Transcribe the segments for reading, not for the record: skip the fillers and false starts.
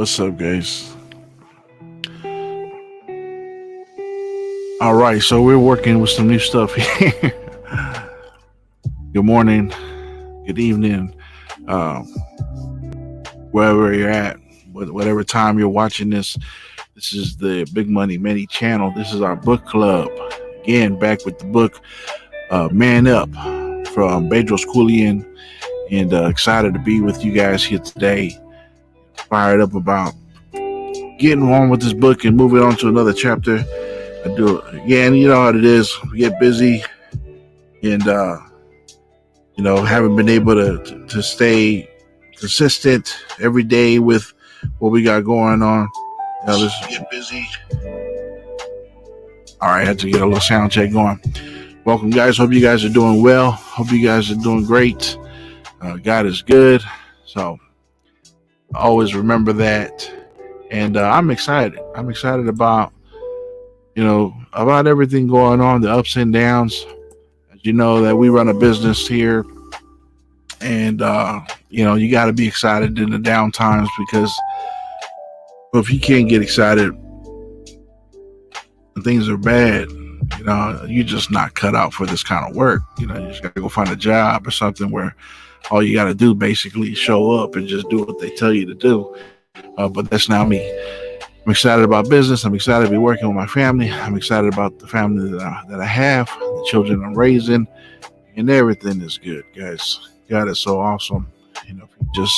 What's up, guys? All right, so we're working with some new stuff here. Good morning, good evening, um, wherever you're at, whatever time you're watching this. This is the Big Money Many channel. This is our book club. Again, back with the book Man Up from Bedros Keuilian, and excited to be with you guys here today. Fired up about getting on with this book and moving on to another chapter. I do it again. You know how it is. We get busy, and haven't been able to stay consistent every day with what we got going on. Let's get busy. All right, I had to get a little sound check going. Welcome, guys. Hope you guys are doing well. Hope you guys are doing great. God is good. So always remember that. And I'm excited. I'm excited about everything going on, the ups and downs. As you know, that we run a business here, and you got to be excited in the down times, because if you can't get excited when things are bad, you're just not cut out for this kind of work. You just got to go find a job or something where all you got to do basically is show up and just do what they tell you to do. But that's not me. I'm excited about business. I'm excited to be working with my family. I'm excited about the family that I have, the children I'm raising, and everything is good, guys. God is so awesome. If you just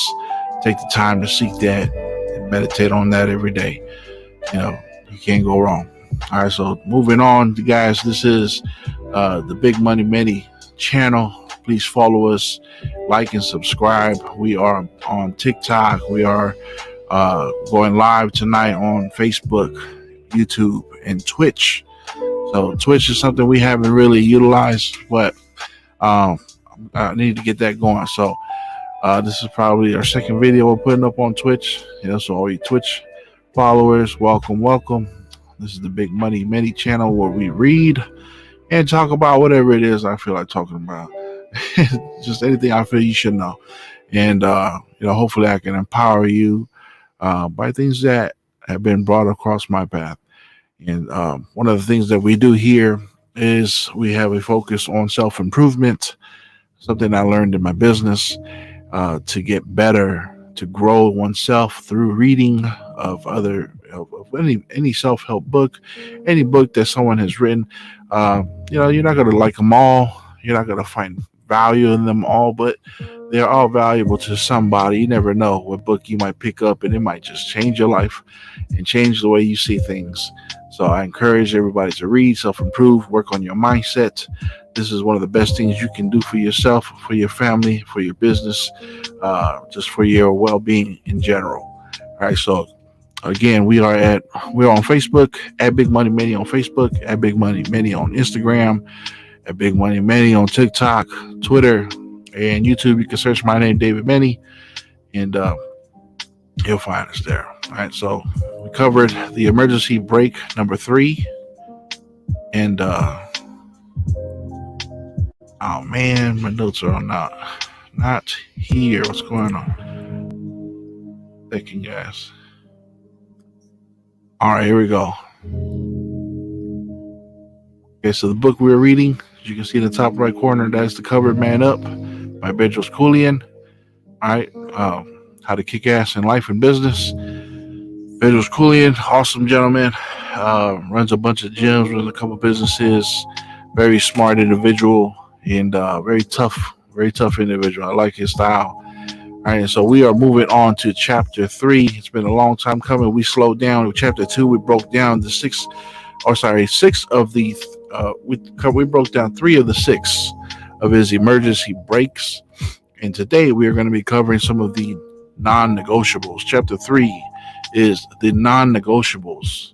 take the time to seek that and meditate on that every day, you can't go wrong. All right, so moving on, guys. This is the Big Money Many channel. Please follow us, like and subscribe. We are on TikTok. We are going live tonight on Facebook, YouTube, and Twitch. So Twitch is something we haven't really utilized, but I need to get that going. So this is probably our second video we're putting up on Twitch. So all you Twitch followers, welcome. This is the Big Money Many channel, where we read and talk about whatever it is I feel like talking about. Just anything I feel you should know. And hopefully I can empower you by things that have been brought across my path. And one of the things that we do here is we have a focus on self-improvement, something I learned in my business, to get better, to grow oneself through reading of any self-help book, any book that someone has written. You're not going to like them all. You're not going to find value in them all, but they're all valuable to somebody. You never know what book you might pick up, and it might just change your life and change the way you see things. So I encourage everybody to read, self-improve, work on your mindset. This is one of the best things you can do for yourself, for your family, for your business, just for your well-being in general. All right, so again, we're on Facebook at Big Money Many on Facebook, at Big Money Many on Instagram, at Big Money Many on TikTok, Twitter, and YouTube. You can search my name, David Many, and you'll find us there. All right, so we covered the emergency brake number 3, and oh man, my notes are not here. What's going on? Thank you, guys. All right, here we go. Okay, so the book we're reading, as you can see in the top right corner, that's the cover, Man Up by Bedros Keuilian. All right, how to kick ass in life and business. Bedros Keuilian, awesome gentleman, runs a bunch of gyms, runs a couple businesses, very smart individual, and very tough individual. I like his style. All right, so we are moving on to chapter 3. It's been a long time coming. We slowed down with chapter 2. We broke down six of the. We broke down 3 of the 6 of his emergency brakes, and today we are going to be covering some of the non-negotiables. Chapter 3 is the non-negotiables.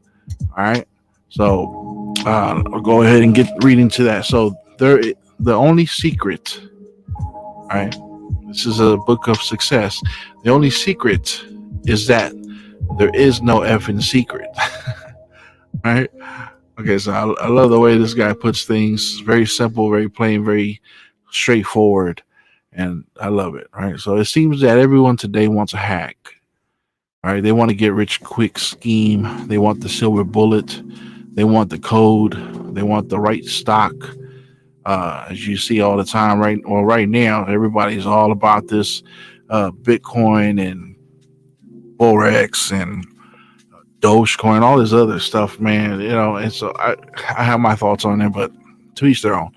All right, so I'll go ahead and get reading to that. So the only secret. All right. This is a book of success. The only secret is that there is no effing secret. Right? Okay, so I love the way this guy puts things. Very simple, very plain, very straightforward. And I love it. Right? So it seems that everyone today wants a hack. All right, they want to get rich quick scheme. They want the silver bullet. They want the code. They want the right stock. As you see all the time, right now, everybody's all about this Bitcoin and Forex and Dogecoin, all this other stuff, man. And so I have my thoughts on it, but to each their own.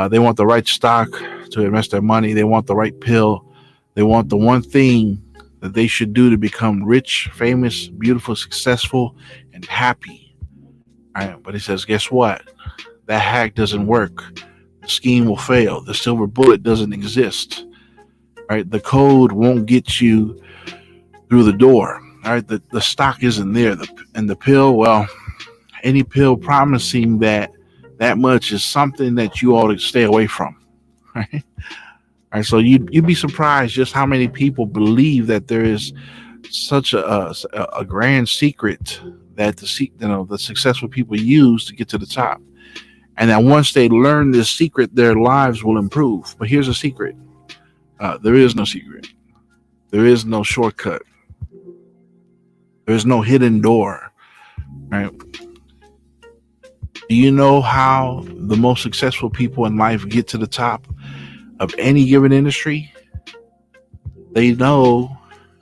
They want the right stock to invest their money. They want the right pill. They want the one thing that they should do to become rich, famous, beautiful, successful, and happy. All right, but he says, guess what? That hack doesn't work. The scheme will fail. The silver bullet doesn't exist. Right? The code won't get you through the door. All right, the stock isn't there. And the pill, well, any pill promising that much is something that you ought to stay away from. Right? All right, so you'd be surprised just how many people believe that there is such a grand secret that the successful people use to get to the top, and that once they learn this secret, their lives will improve. But here's a secret: there is no secret. There is no shortcut. There's no hidden door. Right? Do you know how the most successful people in life get to the top of any given industry? They know,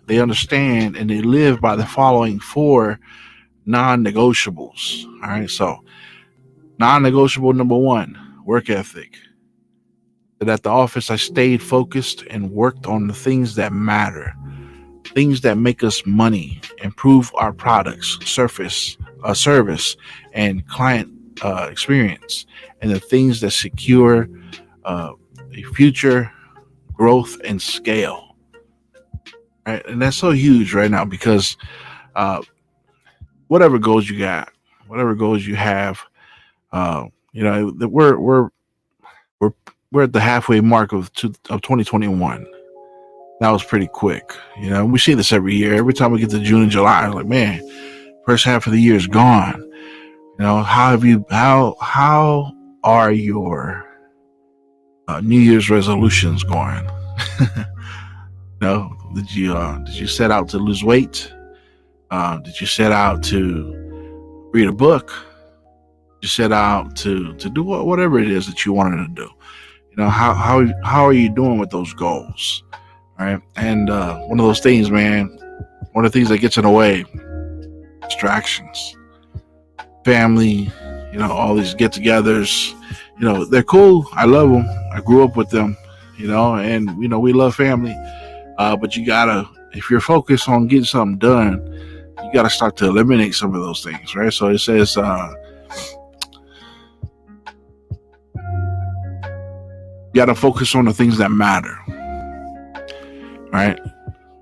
they understand, and they live by the following 4 non-negotiables. All right, so non-negotiable number 1, work ethic. That at the office, I stayed focused and worked on the things that matter, things that make us money, improve our products, service, and client experience, and the things that secure a future growth and scale. Right? And that's so huge right now because whatever goals you got, whatever goals you have, we're we're at the halfway mark of 2021. That was pretty quick. We see this every year. Every time we get to June and July, I'm like, man, first half of the year is gone. How are your New Year's resolutions going? Did you set out to lose weight? Did you set out to read a book? Did you set out to do whatever it is that you wanted to do? How are you doing with those goals? All right, and one of those things, man. One of the things that gets in the way: distractions, family. All these get-togethers. They're cool. I love them. I grew up with them. And we love family. But you gotta, if you're focused on getting something done, you gotta start to eliminate some of those things, right? So it says, you gotta focus on the things that matter, right?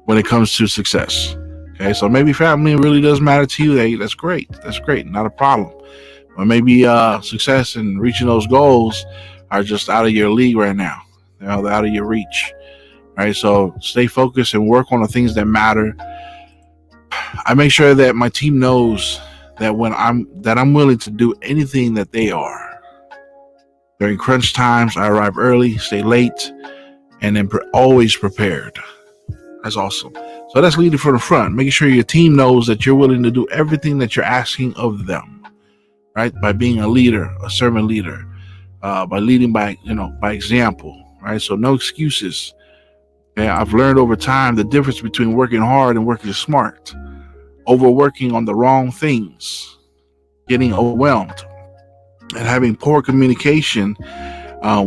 When it comes to success. Okay, so maybe family really does matter to you. Hey, that's great. That's great. Not a problem. Or maybe success and reaching those goals are just out of your league right now. They're out of your reach. Right, so stay focused and work on the things that matter. I make sure that my team knows that I'm willing to do anything that they are. During crunch times, I arrive early, stay late, and then always prepared. That's awesome. So that's leading from the front, making sure your team knows that you're willing to do everything that you're asking of them. Right, by being a leader, a servant leader, by leading by example. Right, so no excuses. Okay, I've learned over time the difference between working hard and working smart. Overworking on the wrong things, getting overwhelmed, and having poor communication,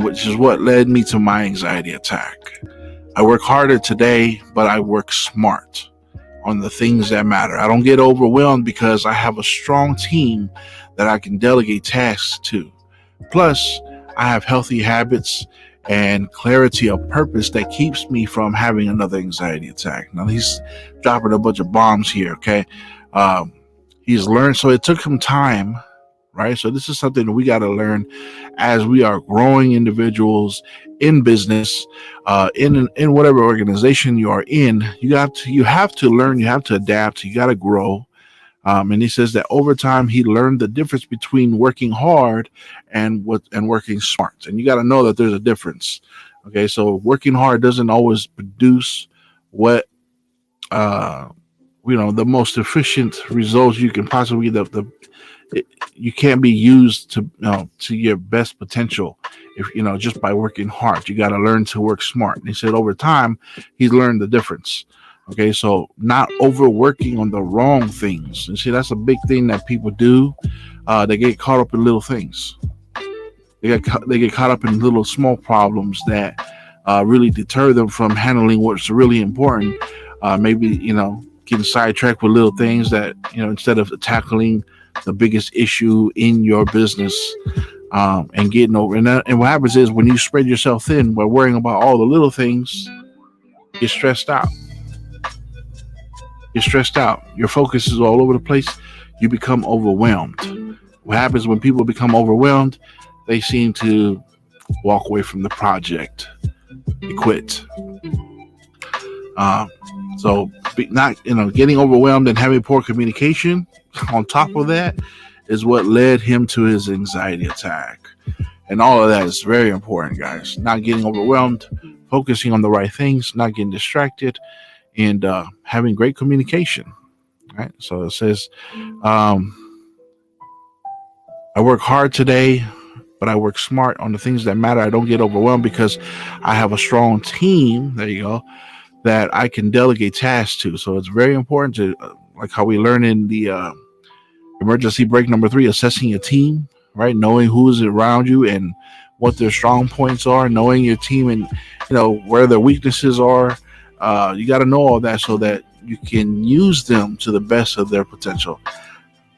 which is what led me to my anxiety attack. I work harder today, but I work smart on the things that matter. I don't get overwhelmed because I have a strong team that I can delegate tasks to. Plus, I have healthy habits and clarity of purpose that keeps me from having another anxiety attack. Now he's dropping a bunch of bombs here, okay? He's learned, so it took him time, right? So this is something that we got to learn as we are growing individuals in business, in whatever organization you are in. You have to learn, you have to adapt, you got to grow. And he says that over time he learned the difference between working hard and working smart. And you got to know that there's a difference. Okay, so working hard doesn't always produce what the most efficient results you can possibly get. You can't be used to your best potential if just by working hard. You got to learn to work smart. And he said over time he's learned the difference. Okay, so not overworking on the wrong things. And see, that's a big thing that people do. They get caught up in little things. They get caught up in little small problems that really deter them from handling what's really important. Maybe getting sidetracked with little things that instead of tackling the biggest issue in your business, and getting over. And what happens is when you spread yourself thin by worrying about all the little things, you're stressed out. You're stressed out. Your focus is all over the place. You become overwhelmed. What happens when people become overwhelmed? They seem to walk away from the project. They quit. So not getting overwhelmed and having poor communication on top of that is what led him to his anxiety attack. And all of that is very important, guys. Not getting overwhelmed, focusing on the right things, not getting distracted, and having great communication. Right. So it says, I work hard today, but I work smart on the things that matter. I don't get overwhelmed because I have a strong team. There you go. That I can delegate tasks to. So it's very important to, like how we learn in the emergency break number 3, assessing your team, right? Knowing who is around you and what their strong points are, knowing your team and, where their weaknesses are. You got to know all that so that you can use them to the best of their potential.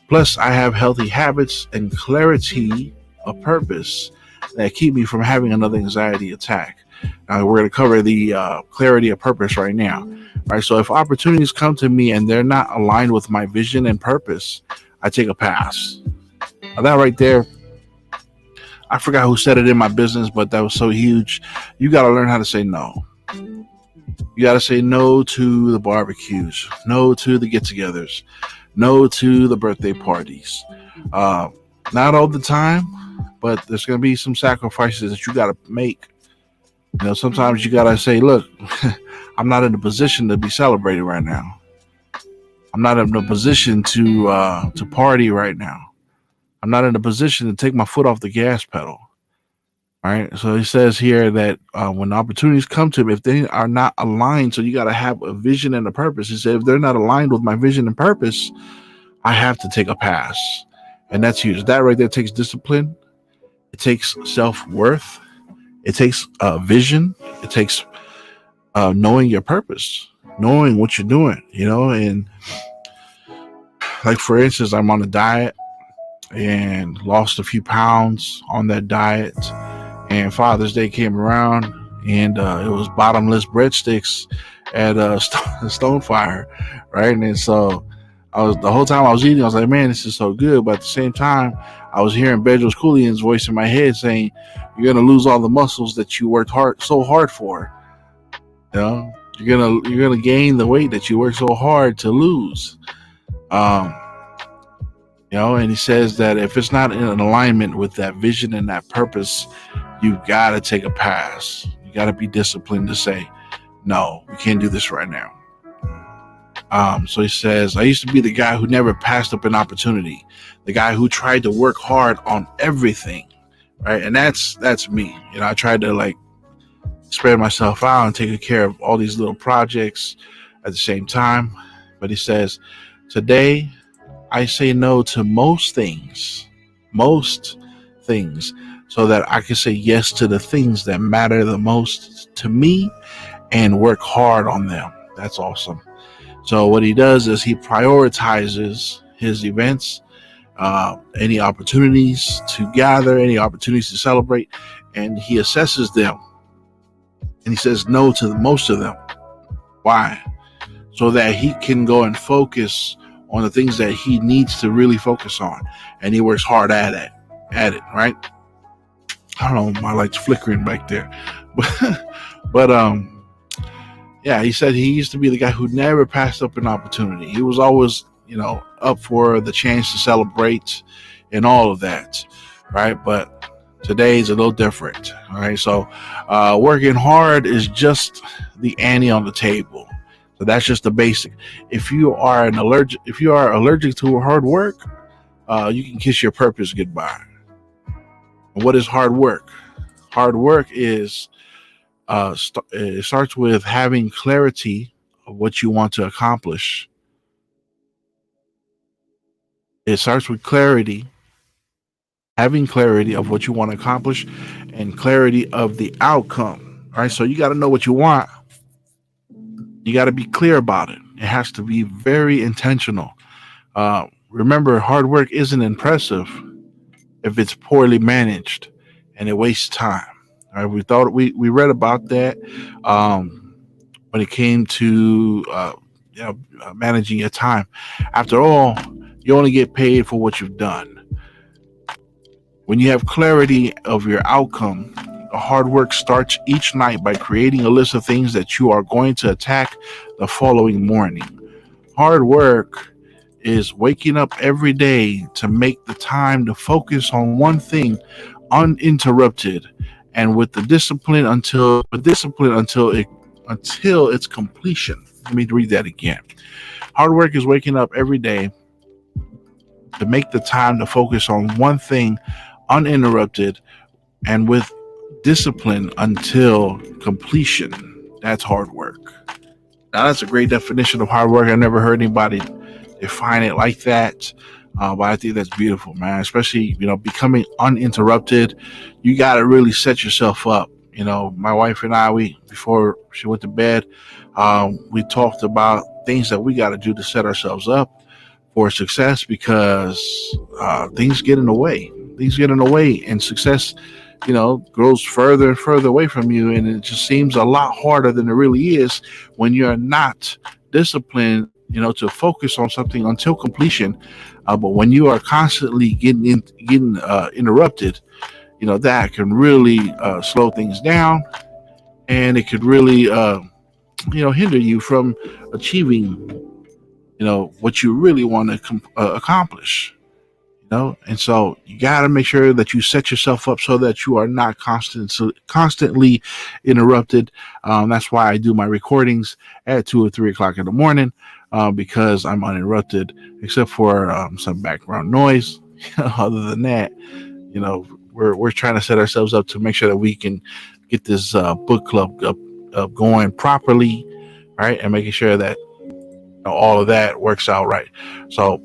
Plus, I have healthy habits and clarity of purpose that keep me from having another anxiety attack. Now, we're going to cover the clarity of purpose right now. All right. So if opportunities come to me and they're not aligned with my vision and purpose, I take a pass. Now, that right there, I forgot who said it in my business, but that was so huge. You got to learn how to say no. You got to say no to the barbecues, no to the get-togethers, no to the birthday parties. Not all the time, but there's going to be some sacrifices that you got to make. Sometimes you got to say, look, I'm not in a position to be celebrated right now. I'm not in a position to party right now. I'm not in a position to take my foot off the gas pedal. All right. So he says here that when opportunities come to him, if they are not aligned, so you got to have a vision and a purpose. He said, if they're not aligned with my vision and purpose, I have to take a pass. And that's huge. That right there takes discipline. It takes self-worth. It takes vision. It takes knowing your purpose, knowing what you're doing, and like, for instance, I'm on a diet and lost a few pounds on that diet, and Father's Day came around and it was bottomless breadsticks at Stonefire, right? And so the whole time I was eating, I was like, man, this is so good. But at the same time, I was hearing Bedros Koulian's voice in my head saying, you're going to lose all the muscles that you worked so hard for. You're gonna gain the weight that you worked so hard to lose. And he says that if it's not in an alignment with that vision and that purpose, you got to take a pass. You got to be disciplined to say, no, we can't do this right now. So he says, I used to be the guy who never passed up an opportunity, the guy who tried to work hard on everything, right? And that's me. I tried to spread myself out and take care of all these little projects at the same time. But he says, today I say no to most things, so that I can say yes to the things that matter the most to me and work hard on them. That's awesome. So what he does is he prioritizes his events, any opportunities to gather, any opportunities to celebrate, and he assesses them. And he says no to most of them. Why? So that he can go and focus on the things that he needs to really focus on. And he works hard at it, right? I don't know, my light's flickering back there. But yeah, he said he used to be the guy who never passed up an opportunity. He was always, up for the chance to celebrate and all of that, right? But today's a little different, all right? So working hard is just the ante on the table. So that's just the basic. If you are allergic to hard work, you can kiss your purpose goodbye. And what is hard work? Hard work is it starts with having clarity of what you want to accomplish. It starts with clarity, having clarity of what you want to accomplish, and clarity of the outcome. All right, so you got to know what you want. You got to be clear about it. It has to be very intentional. Remember, hard work isn't impressive if it's poorly managed, and it wastes time. All right, we read about that um, when it came to managing your time. After all, you only get paid for what you've done. When you have clarity of your outcome, hard work starts each night by creating a list of things that you are going to attack the following morning. Hard work is waking up every day to make the time to focus on one thing uninterrupted and with the discipline until its completion. Let me read that again. Hard work is waking up every day to make the time to focus on one thing uninterrupted and with discipline until completion. That's hard work. Now, that's a great definition of hard work. I never heard anybody define it like that. But I think that's beautiful, man. Especially, becoming uninterrupted. You got to really set yourself up. My wife and I, before she went to bed, we talked about things that we got to do to set ourselves up for success because things get in the way. Things get in the way, and success, grows further and further away from you, and it just seems a lot harder than it really is when you're not disciplined, to focus on something until completion. But when you are constantly getting interrupted, that can really slow things down, and it could really, hinder you from achieving, what you really want to accomplish. And so you got to make sure that you set yourself up so that you are not constantly interrupted. That's why I do my recordings at 2 or 3 o'clock in the morning, because I'm uninterrupted, except for some background noise. Other than that, we're trying to set ourselves up to make sure that we can get this book club up going properly, right, and making sure that all of that works out right. So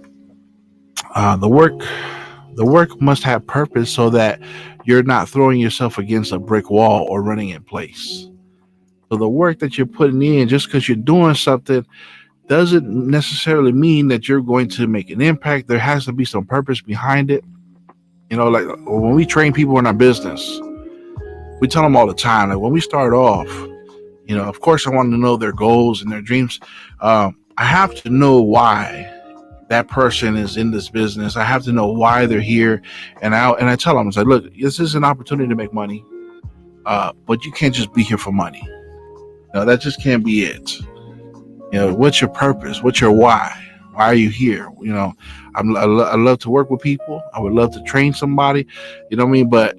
the work must have purpose so that you're not throwing yourself against a brick wall or running in place. So the work that you're putting in, just because you're doing something, doesn't necessarily mean that you're going to make an impact. There has to be some purpose behind it. Like when we train people in our business, we tell them all the time, like when we start off, of course I want to know their goals and their dreams. I have to know why that person is in this business. I have to know why they're here, and I tell them, I say, look, this is an opportunity to make money, but you can't just be here for money. That just can't be it. What's your purpose? What's your why? Why are you here? I love to work with people. I would love to train somebody. You know what I mean? But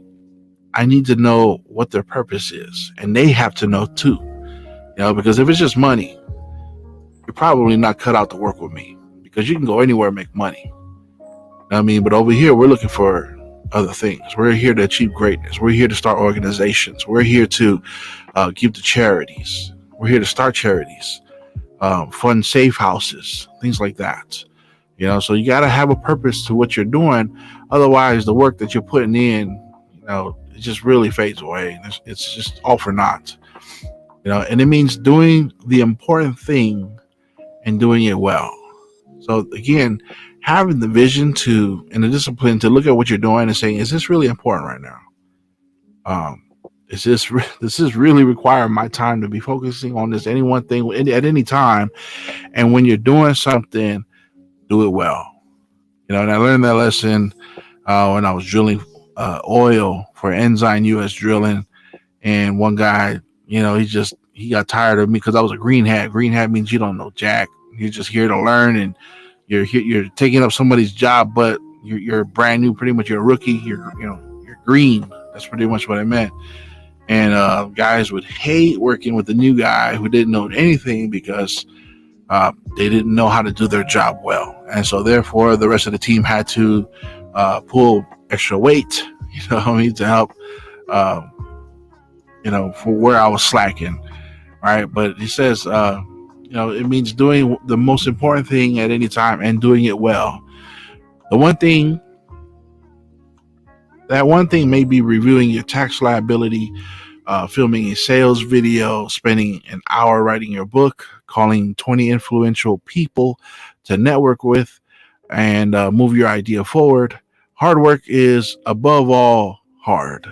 I need to know what their purpose is, and they have to know too. Because if it's just money, you're probably not cut out to work with me, because you can go anywhere and make money. But over here, we're looking for other things. We're here to achieve greatness. We're here to start organizations. We're here to give to charities. We're here to start charities, fund safe houses, things like that. So you got to have a purpose to what you're doing. Otherwise, the work that you're putting in, it just really fades away. It's just all for naught. And it means doing the important thing and doing it well. So again, having the vision and the discipline to look at what you're doing and saying, is this really important right now? Does this really require my time to be focusing on this any one thing at any time? And when you're doing something, do it well. And I learned that lesson when I was drilling oil for Ensign US Drilling, and one guy, he got tired of me because I was a green hat. Green hat means you don't know jack. You're just here to learn, and you're taking up somebody's job, but you're brand new. Pretty much, you're a rookie. You're green. That's pretty much what I meant. And guys would hate working with the new guy who didn't know anything, because They didn't know how to do their job well, and so therefore the rest of the team had to pull extra weight, to help, uh, for where I was slacking. Right, but he says, it means doing the most important thing at any time and doing it well. The one thing That one thing may be reviewing your tax liability, filming a sales video, spending an hour writing your book, calling 20 influential people to network with, and move your idea forward. Hard work is above all hard.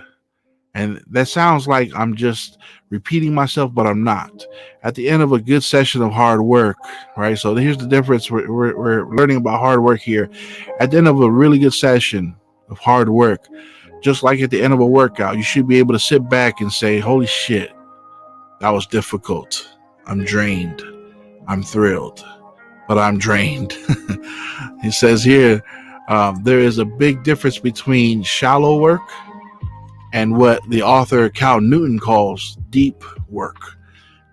And that sounds like I'm just repeating myself, but I'm not. At the end of a good session of hard work, right? So here's the difference. We're learning about hard work here. At the end of a really good session of hard work, just like at the end of a workout, you should be able to sit back and say, holy shit, that was difficult. I'm drained. I'm thrilled, but I'm drained. He says here, there is a big difference between shallow work and what the author Cal Newton calls deep work.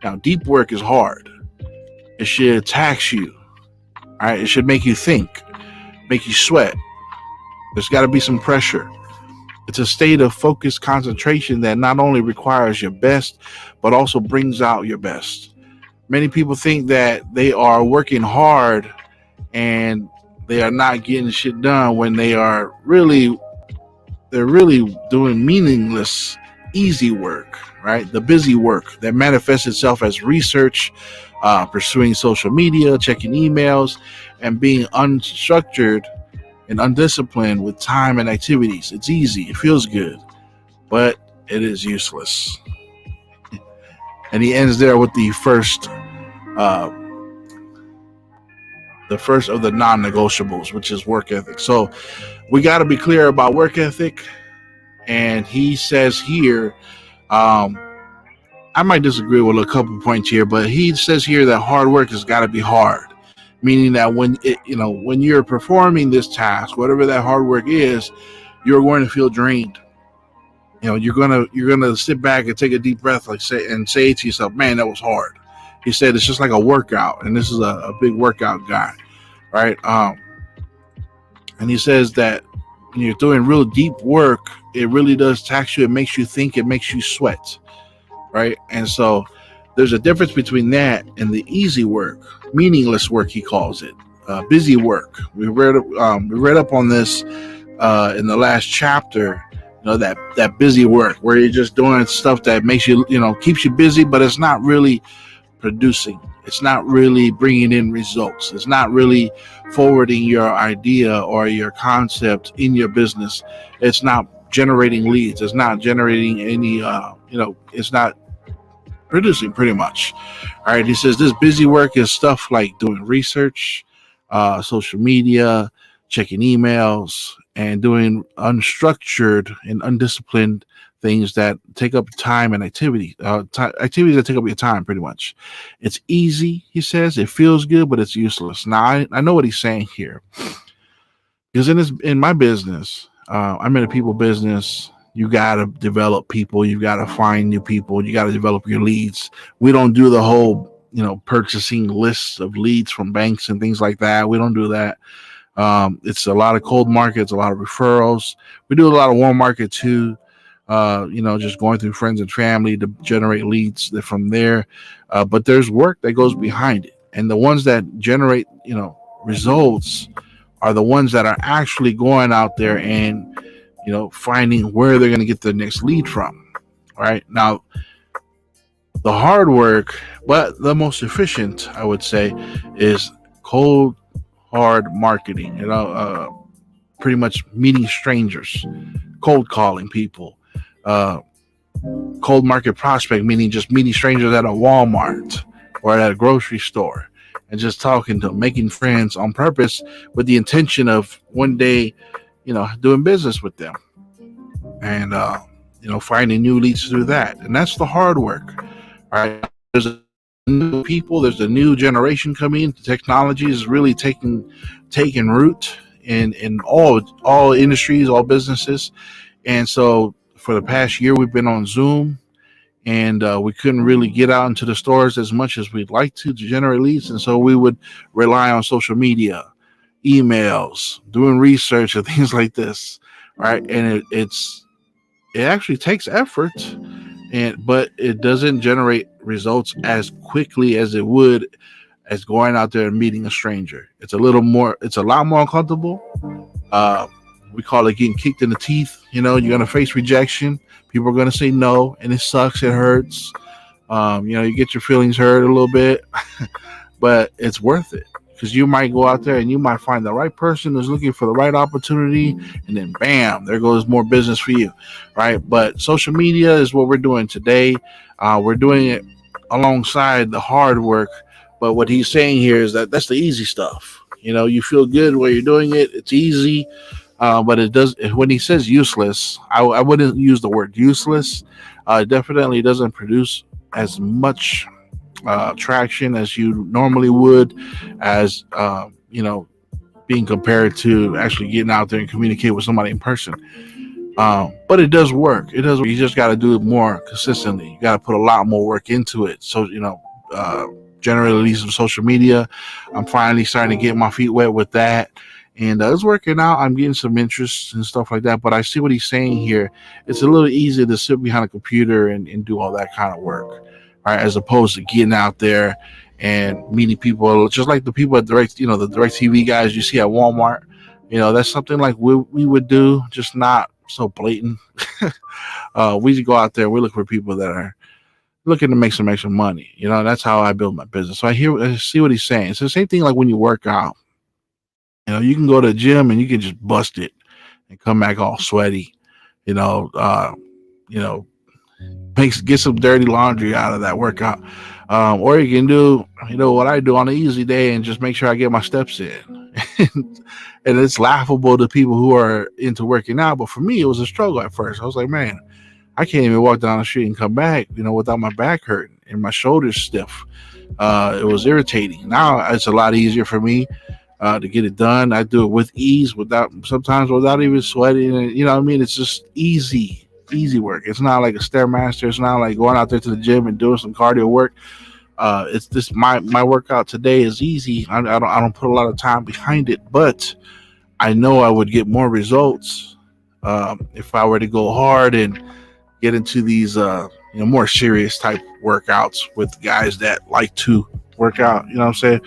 Now, deep work is hard. It should tax you. All right, it should make you think, make you sweat. There's got to be some pressure. It's a state of focused concentration that not only requires your best, but also brings out your best. Many people think that they are working hard and they are not getting shit done when they're really doing meaningless, easy work, right? The busy work that manifests itself as research, pursuing social media, checking emails, and being unstructured and undisciplined with time and activities. It's easy, it feels good, but it is useless. And he ends there with the first of the non-negotiables, which is work ethic. So we got to be clear about work ethic. And he says here, I might disagree with a couple points here, but he says here that hard work has got to be hard, meaning that when you're performing this task, whatever that hard work is, you're going to feel drained. You're gonna sit back and take a deep breath, say to yourself, "Man, that was hard." He said it's just like a workout, and this is a big workout guy, right? And he says that when you're doing real deep work, it really does tax you. It makes you think. It makes you sweat, right? And so there's a difference between that and the easy work, meaningless work, he calls it, busy work. We read up on this in the last chapter. That busy work where you're just doing stuff that makes you, keeps you busy, but it's not really producing. It's not really bringing in results. It's not really forwarding your idea or your concept in your business. It's not generating leads. It's not generating any, it's not producing pretty much. All right. He says this busy work is stuff like doing research, social media, checking emails, and doing unstructured and undisciplined things that take up time and activities that take up your time pretty much. It's easy, he says. It feels good, but it's useless. Now, I know what he's saying here. Because in my business, I'm in a people business. You got to develop people. You got to find new people. You got to develop your leads. We don't do the whole, purchasing lists of leads from banks and things like that. We don't do that. It's a lot of cold markets, a lot of referrals. We do a lot of warm market too. Just going through friends and family to generate leads from there. But there's work that goes behind it. And the ones that generate, results are the ones that are actually going out there and, finding where they're going to get the next lead from. Right now, the hard work, but the most efficient, I would say, is cold, hard marketing, pretty much meeting strangers, cold calling people, cold market prospect, meaning just meeting strangers at a Walmart or at a grocery store and just talking to them, making friends on purpose with the intention of one day, doing business with them and, finding new leads through that. And that's the hard work, right? There's new people, there's a new generation coming in. Technology is really taking root in all industries, all businesses. And so for the past year we've been on Zoom, and we couldn't really get out into the stores as much as we'd like to generate leads, and so we would rely on social media, emails, doing research, and things like this, right? And it actually takes effort, but it doesn't generate results as quickly as it would as going out there and meeting a stranger. It's a lot more uncomfortable. Uh, we call it getting kicked in the teeth. You're gonna face rejection. People are gonna say no, and it sucks. It hurts. You get your feelings hurt a little bit, but it's worth it because you might go out there and you might find the right person who's looking for the right opportunity, and then bam, there goes more business for you, right? But social media is what we're doing today. We're doing it alongside the hard work. But what he's saying here is that that's the easy stuff. You feel good while you're doing it. It's easy. But it does. When he says useless, I wouldn't use the word useless. It definitely doesn't produce as much traction as you normally would, as being compared to actually getting out there and communicate with somebody in person. But it does work. It does. You just got to do it more consistently. You got to put a lot more work into it. So generally some social media. I'm finally starting to get my feet wet with that. And it's working out. I'm getting some interest and stuff like that. But I see what he's saying here. It's a little easier to sit behind a computer and do all that kind of work, right? As opposed to getting out there and meeting people, just like the people at the Direct TV guys you see at Walmart. That's something like we would do, just not so blatant. We just go out there. We look for people that are looking to make some extra money. That's how I build my business. So I see what he's saying. It's the same thing like when you work out. You can go to the gym and you can just bust it and come back all sweaty. You know, uh, you know, get some dirty laundry out of that workout. Or you can do, what I do on an easy day and just make sure I get my steps in. And it's laughable to people who are into working out, but for me, it was a struggle at first. I was like, man, I can't even walk down the street and come back, without my back hurting and my shoulders stiff. It was irritating. Now it's a lot easier for me to get it done. I do it with ease, sometimes without even sweating. And, it's just easy work. It's not like a Stairmaster. It's not like going out there to the gym and doing some cardio work. It's this my workout today is easy. I don't put a lot of time behind it, but I know I would get more results if I were to go hard and get into these more serious type workouts with guys that like to work out. You know what I'm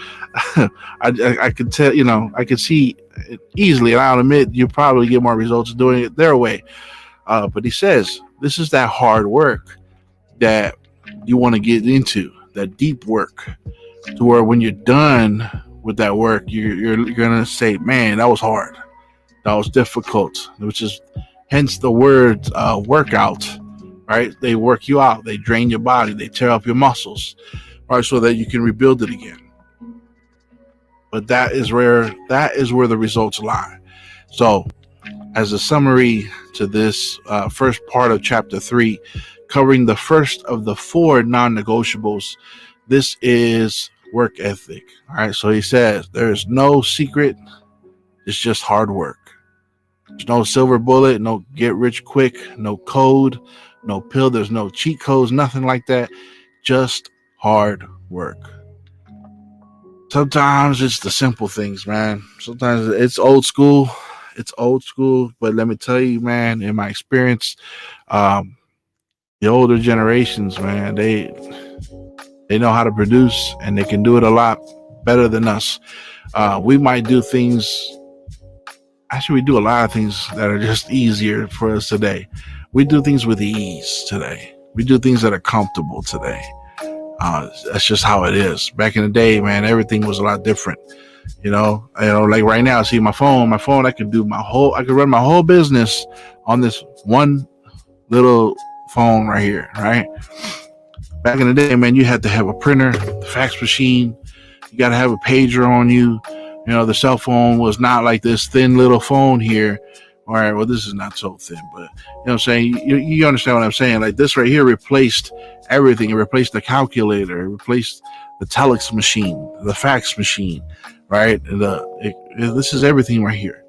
saying? I could tell. I could see it easily, and I'll admit you probably get more results doing it their way. But he says this is that hard work that you want to get into, that deep work, to where when you're done with that work, you're gonna say, "Man, that was hard. That was difficult." Which is hence the word workout, right? They work you out. They drain your body. They tear up your muscles, right, so that you can rebuild it again. But that is where the results lie. So, as a summary to this first part of chapter 3, covering the first of the 4 non-negotiables, this is work ethic. All right. So he says there's no secret. It's just hard work. There's no silver bullet, no get rich quick, no code, no pill. There's no cheat codes, nothing like that. Just hard work. Sometimes it's the simple things, man. Sometimes it's old school. But let me tell you, man, in my experience, the older generations, man, they know how to produce, and they can do it a lot better than us. We might do things. Actually, we do a lot of things that are just easier for us today. We do things with ease today. We do things that are comfortable today. That's just how it is. Back in the day, man, everything was a lot different. Like right now, see my phone, I could run my whole business on this one little phone right here, right? Back in the day, man, you had to have a printer, the fax machine. You got to have a pager on you. The cell phone was not like this thin little phone here. All right, well, this is not so thin, but what I'm saying? You understand what I'm saying? Like this right here replaced everything. It replaced the calculator. It replaced the telex machine, the fax machine, right? This is everything right here,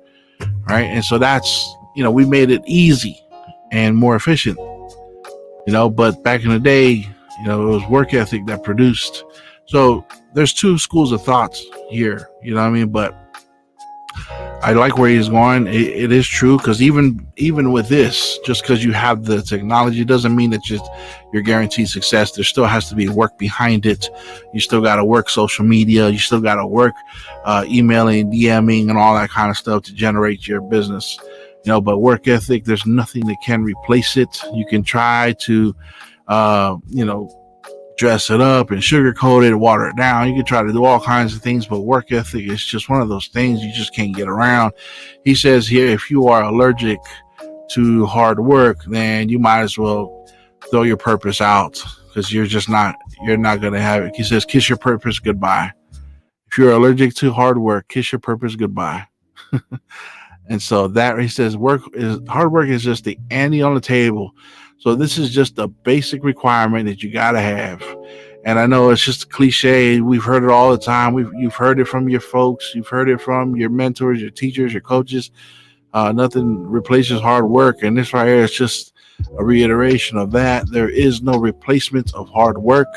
right? And so that's, we made it easy and more efficient. But back in the day, it was work ethic that produced. So there's two schools of thoughts here, you know what I mean? But I like where he's going. It is true, because even with this, just because you have the technology doesn't mean that you're guaranteed success. There still has to be work behind it. You still got to work social media. You still got to work emailing, DMing, and all that kind of stuff to generate your business. But work ethic, there's nothing that can replace it. You can try to, uh, you know, dress it up and sugarcoat it, water it down. You can try to do all kinds of things, but work ethic is just one of those things you just can't get around. He says here, if you are allergic to hard work, then you might as well throw your purpose out, because you're not going to have it. He says, kiss your purpose goodbye. If you're allergic to hard work, kiss your purpose goodbye. And so that, he says, hard work is just the ante on the table. So this is just a basic requirement that you got to have. And I know it's just a cliche. We've heard it all the time. You've heard it from your folks. You've heard it from your mentors, your teachers, your coaches. Nothing replaces hard work. And this right here is just a reiteration of that. There is no replacement of hard work.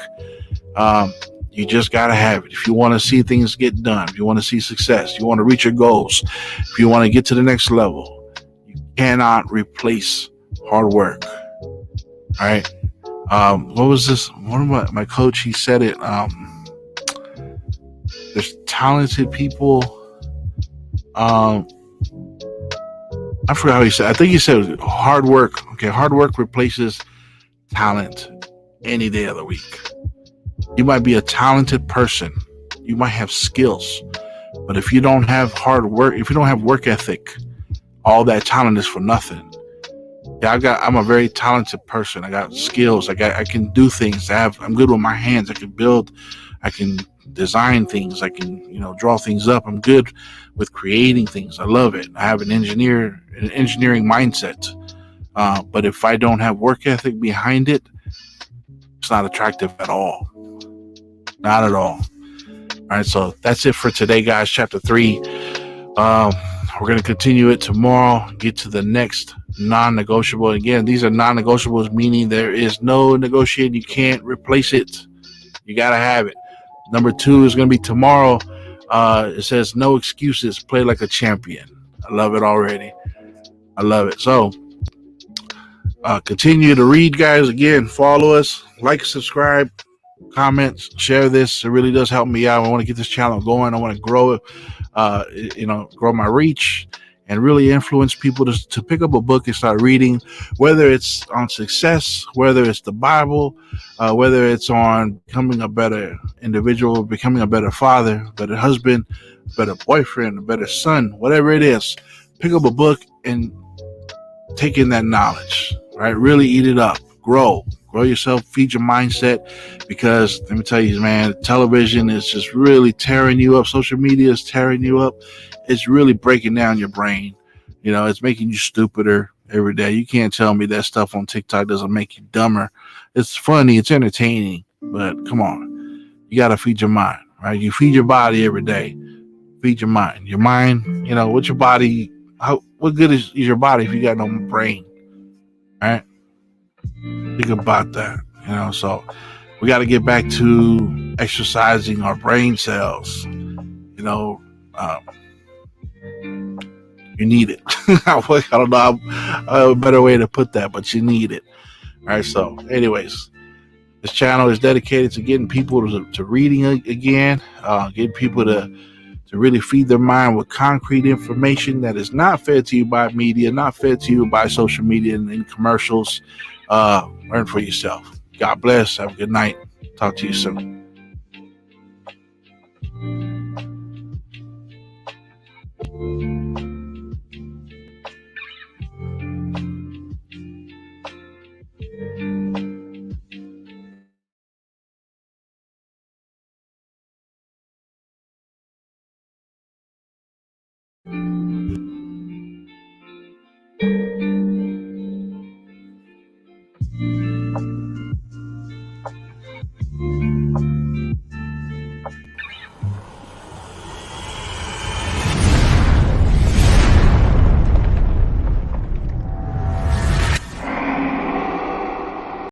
You just got to have it. If you want to see things get done, if you want to see success, you want to reach your goals, if you want to get to the next level, you cannot replace hard work. All right. What was this? One of my coach, he said it. There's talented people. I forgot how he said. I think he said hard work. Okay, hard work replaces talent any day of the week. You might be a talented person. You might have skills, but if you don't have hard work, if you don't have work ethic, all that talent is for nothing. Yeah, I'm a very talented person. I got skills. I can do things. I'm good with my hands. I can build. I can design things. I can, draw things up. I'm good with creating things. I love it. I have an engineering mindset. But if I don't have work ethic behind it, it's not attractive at all. Not at all. All right, so that's it for today, guys. Chapter 3. We're going to continue it tomorrow. Get to the next non-negotiable. Again, these are non-negotiables, meaning there is no negotiating. You can't replace it. You got to have it. Number 2 is going to be tomorrow. It says no excuses. Play like a champion. I love it already. I love it. So continue to read, guys. Again, follow us, like, subscribe, comments, share this. It really does help me out. I want to get this channel going. I want to grow it, grow my reach, and really influence people to pick up a book and start reading, whether it's on success, whether it's the Bible, whether it's on becoming a better individual, becoming a better father, better husband, better boyfriend, a better son, whatever it is. Pick up a book and take in that knowledge, right? Really eat it up. Grow yourself, feed your mindset, because let me tell you, man, television is just really tearing you up. Social media is tearing you up. It's really breaking down your brain. It's making you stupider every day. You can't tell me that stuff on TikTok doesn't make you dumber. It's funny, it's entertaining, but come on, you got to feed your mind, right? You feed your body every day. Feed your mind. Your mind, what's your body? What good is your body if you got no brain? All right. Think about that, so we got to get back to exercising our brain cells. You need it. I don't know a better way to put that, but you need it. All right. So anyways, this channel is dedicated to getting people to reading again, getting people to really feed their mind with concrete information that is not fed to you by media, not fed to you by social media and commercials. Learn for yourself. God bless. Have a good night. Talk to you soon.